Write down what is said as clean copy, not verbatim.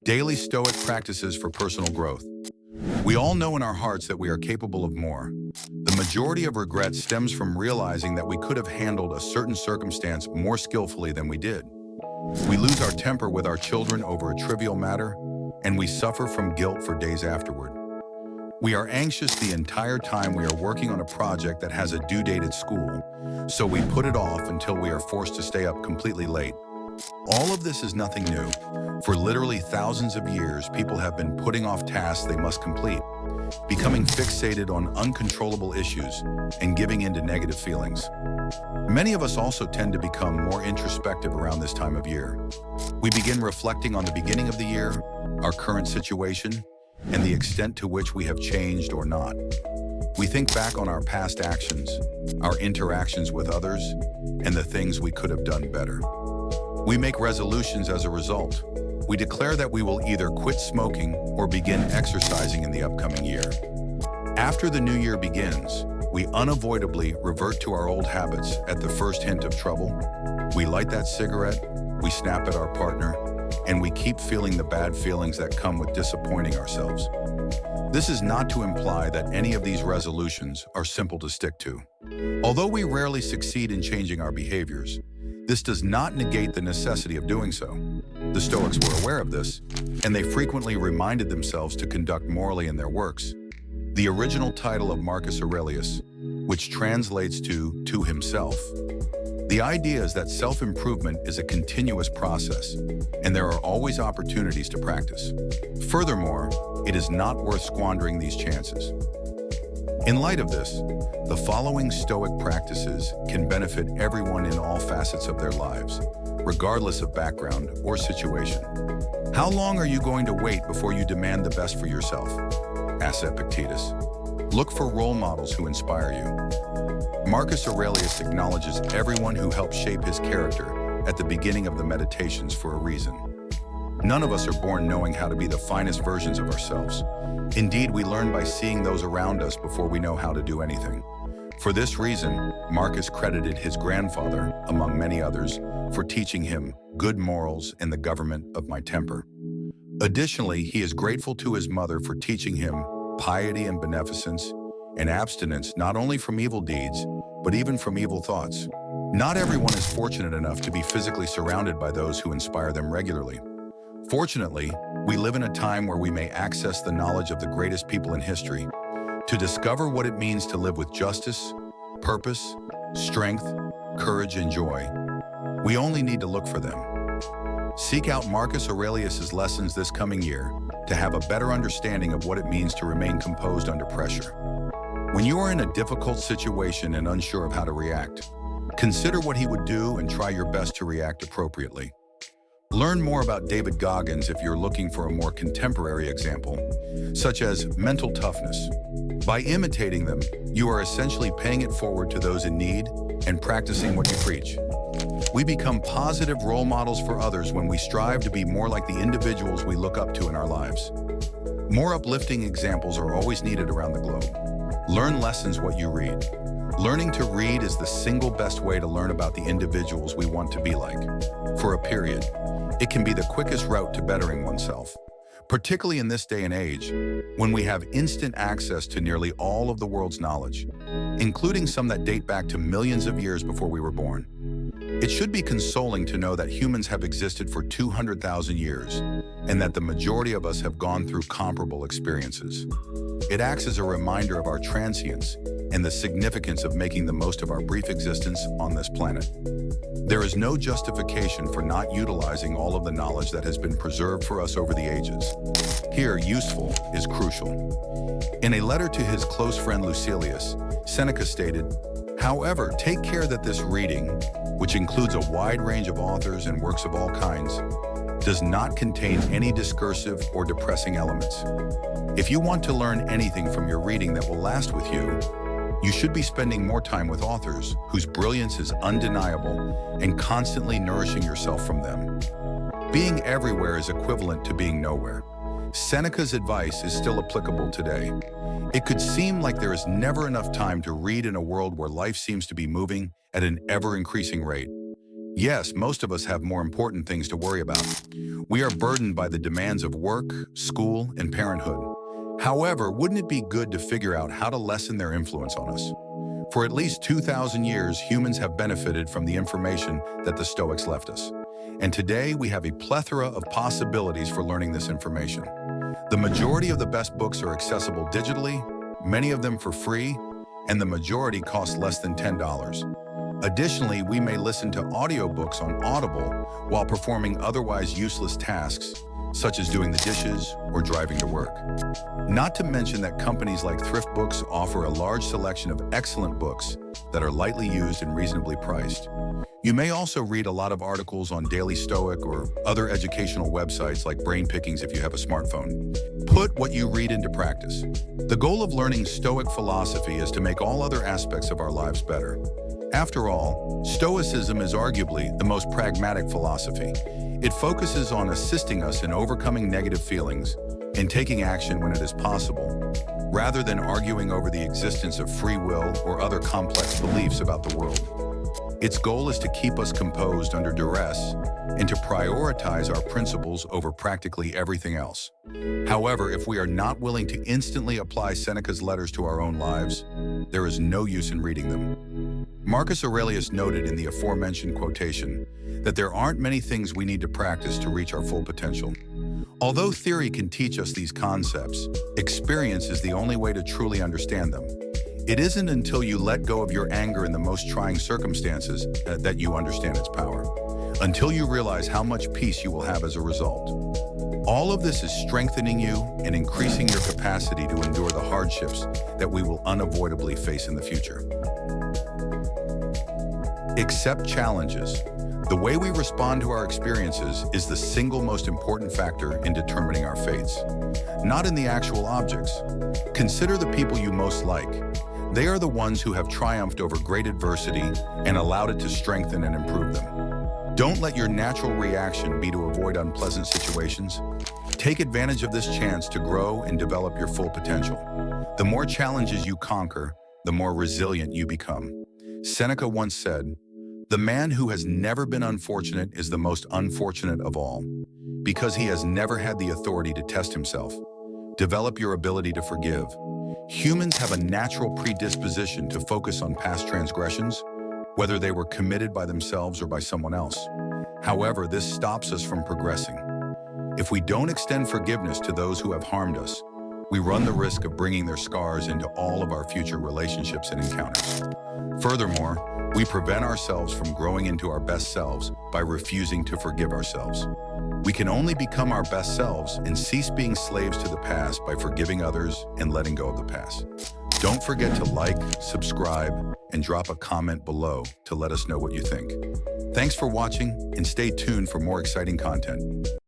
Daily Stoic Practices for Personal Growth. We all know in our hearts that we are capable of more. The majority of regret stems from realizing that we could have handled a certain circumstance more skillfully than we did. We lose our temper with our children over a trivial matter, and we suffer from guilt for days afterward. We are anxious the entire time we are working on a project that has a due date at school, so we put it off until we are forced to stay up completely late. All of this is nothing new. For literally thousands of years, people have been putting off tasks they must complete, becoming fixated on uncontrollable issues, and giving in to negative feelings. Many of us also tend to become more introspective around this time of year. We begin reflecting on the beginning of the year, our current situation, and the extent to which we have changed or not. We think back on our past actions, our interactions with others, and the things we could have done better. We make resolutions as a result. We declare that we will either quit smoking or begin exercising in the upcoming year. After the new year begins, we unavoidably revert to our old habits at the first hint of trouble. We light that cigarette, we snap at our partner, and we keep feeling the bad feelings that come with disappointing ourselves. This is not to imply that any of these resolutions are simple to stick to. Although we rarely succeed in changing our behaviors, this does not negate the necessity of doing so. The Stoics were aware of this, and they frequently reminded themselves to conduct morally in their works. The original title of Marcus Aurelius, which translates to himself. The idea is that self-improvement is a continuous process, and there are always opportunities to practice. Furthermore, it is not worth squandering these chances. In light of this, the following Stoic practices can benefit everyone in all facets of their lives, regardless of background or situation. How long are you going to wait before you demand the best for yourself? Asked Epictetus. Look for role models who inspire you. Marcus Aurelius acknowledges everyone who helped shape his character at the beginning of the Meditations for a reason. None of us are born knowing how to be the finest versions of ourselves. Indeed, we learn by seeing those around us before we know how to do anything. For this reason, Marcus credited his grandfather, among many others, for teaching him good morals and the government of my temper. Additionally, he is grateful to his mother for teaching him piety and beneficence and abstinence not only from evil deeds, but even from evil thoughts. Not everyone is fortunate enough to be physically surrounded by those who inspire them regularly. Fortunately, we live in a time where we may access the knowledge of the greatest people in history to discover what it means to live with justice, purpose, strength, courage, and joy. We only need to look for them. Seek out Marcus Aurelius's lessons this coming year to have a better understanding of what it means to remain composed under pressure. When you are in a difficult situation and unsure of how to react, consider what he would do and try your best to react appropriately. Learn more about David Goggins if you're looking for a more contemporary example, such as mental toughness. By imitating them, you are essentially paying it forward to those in need and practicing what you preach. We become positive role models for others when we strive to be more like the individuals we look up to in our lives. More uplifting examples are always needed around the globe. Learn lessons what you read. Learning to read is the single best way to learn about the individuals we want to be like. For a period, it can be the quickest route to bettering oneself, particularly in this day and age, when we have instant access to nearly all of the world's knowledge, including some that date back to millions of years before we were born. It should be consoling to know that humans have existed for 200,000 years, and that the majority of us have gone through comparable experiences. It acts as a reminder of our transience and the significance of making the most of our brief existence on this planet. There is no justification for not utilizing all of the knowledge that has been preserved for us over the ages. Here, useful is crucial. In a letter to his close friend Lucilius, Seneca stated, "However, take care that this reading, which includes a wide range of authors and works of all kinds, does not contain any discursive or depressing elements. If you want to learn anything from your reading that will last with you, you should be spending more time with authors whose brilliance is undeniable and constantly nourishing yourself from them. Being everywhere is equivalent to being nowhere." Seneca's advice is still applicable today. It could seem like there is never enough time to read in a world where life seems to be moving at an ever-increasing rate. Yes, most of us have more important things to worry about. We are burdened by the demands of work, school, and parenthood. However, wouldn't it be good to figure out how to lessen their influence on us? For at least 2,000 years, humans have benefited from the information that the Stoics left us. And today, we have a plethora of possibilities for learning this information. The majority of the best books are accessible digitally, many of them for free, and the majority cost less than $10. Additionally, we may listen to audiobooks on Audible while performing otherwise useless tasks, such as doing the dishes or driving to work. Not to mention that companies like Thrift Books offer a large selection of excellent books that are lightly used and reasonably priced. You may also read a lot of articles on Daily Stoic or other educational websites like Brain Pickings if you have a smartphone. Put what you read into practice. The goal of learning Stoic philosophy is to make all other aspects of our lives better. After all, Stoicism is arguably the most pragmatic philosophy. It focuses on assisting us in overcoming negative feelings and taking action when it is possible, rather than arguing over the existence of free will or other complex beliefs about the world. Its goal is to keep us composed under duress and to prioritize our principles over practically everything else. However, if we are not willing to instantly apply Seneca's letters to our own lives, there is no use in reading them. Marcus Aurelius noted in the aforementioned quotation that there aren't many things we need to practice to reach our full potential. Although theory can teach us these concepts, experience is the only way to truly understand them. It isn't until you let go of your anger in the most trying circumstances that you understand its power, until you realize how much peace you will have as a result. All of this is strengthening you and increasing your capacity to endure the hardships that we will unavoidably face in the future. Accept challenges. The way we respond to our experiences is the single most important factor in determining our fates, not in the actual objects. Consider the people you most like. They are the ones who have triumphed over great adversity and allowed it to strengthen and improve them. Don't let your natural reaction be to avoid unpleasant situations. Take advantage of this chance to grow and develop your full potential. The more challenges you conquer, the more resilient you become. Seneca once said, "The man who has never been unfortunate is the most unfortunate of all, because he has never had the authority to test himself." Develop your ability to forgive. Humans have a natural predisposition to focus on past transgressions, whether they were committed by themselves or by someone else. However, this stops us from progressing. If we don't extend forgiveness to those who have harmed us, we run the risk of bringing their scars into all of our future relationships and encounters. Furthermore, we prevent ourselves from growing into our best selves by refusing to forgive ourselves. We can only become our best selves and cease being slaves to the past by forgiving others and letting go of the past. Don't forget to like, subscribe, and drop a comment below to let us know what you think. Thanks for watching, and stay tuned for more exciting content.